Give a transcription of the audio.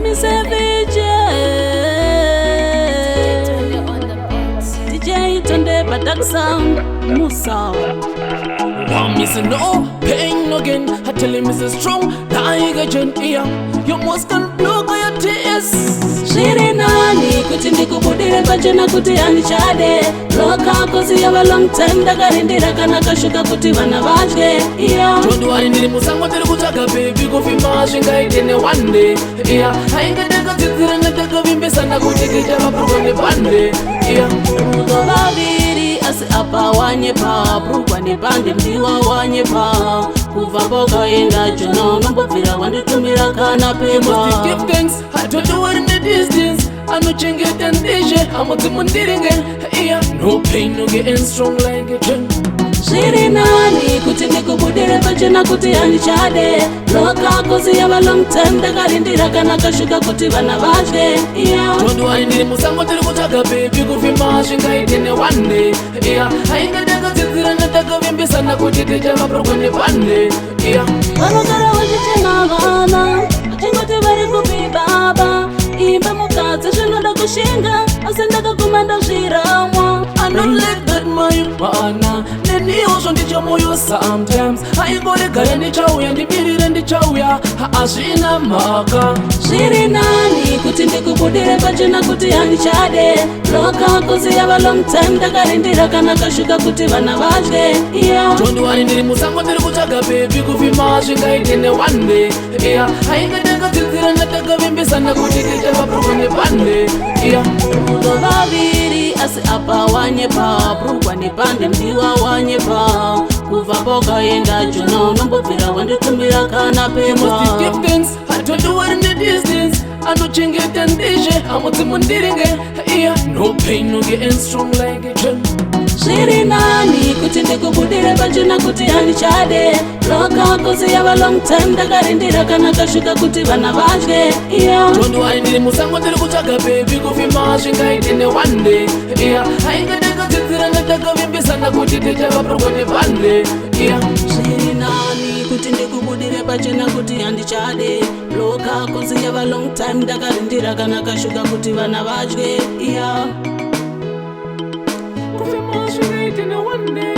me say VJ DJ Tunde Badak Sound Musa. Want me say no pain again. I tell him it's strong like a gent. You must can blow by your tears. Shiri nani kuti ndikubudire pachena kuti andichade. Loka kozi yava long time ndakarindira kana kashuka kuti vana vadye. Don't worry ndiri musango tiri kutsvaga baby kufima zvingaitene one day. Ainge ndakadzidzira ndakavimbisana kuti tichava purwa nepande. Rudo vaviri asi apa wanyepa. Purwa nepande ndiwa wanyepa. Kuva kwakaenda jona unombobvira wanditumira kana pepa. Give thanks, I don't know what in the distance. I know change and DJ, I'm what the mundiringe. No pain, no getting strong like a gen. Shiri nani kuti ndikubudire pachena kuti andichade. Loka kozi yava long time ndakarindira kana kashuka kuti vana vadye. Don't worry ndiri musango tiri kutsvaga baby kufima zvingaitene one day. Ainge ndakadzidzira ndakavimbisana kuti tichava purwa nepande. Vanogara vachichena vana achingoti vari kupi baba. Imba mukadzi zvinoda kushinga asi ndakaguma ndazviramwa. I don't like that my partner. Neniwo zvondicha moyo sometimes. Aingoregara ndichauya ndimirire ndichauya. Hazvina mhaka. Zviri nani kuti ndikubudire pachena kuti andichade. Loka kozi yava long time ndakarindira kana kashuka kuti vana vadye. Don't worry ndiri musango ndiri kutsvaga baby kufima zvingaitene one day. Ainge ndakadzidzira ndakavimbisana kuti tichava purwa nepande. Rudo vaviri asi apa wanyepa. Purwa nepande ndiwa wanyepa. Kuva kwakaenda jona unombobvira wanditumira kana pepa. Give thanks, I don't know what in the distance. I know change and DJ, I'm what the mundiringe. No pain, no getting strong like a gen. Shiri nani kuti ndikubudire pachena kuti andichade. Loka kozi yava long time ndakarindira kana kashuka kuti vana vadye. Don't worry ndiri musango tiri kutsvaga baby kufima zvingaitene one day. Ainge ndakadzidzira ndakavimbisana kuti tichava purwa nepande. Shiri nani kuti ndikubudire pachena kuti andichade. Loka kozi yava long time ndakarindira kana kashuka kuti vana vadye. Kufima zvingaitene one day.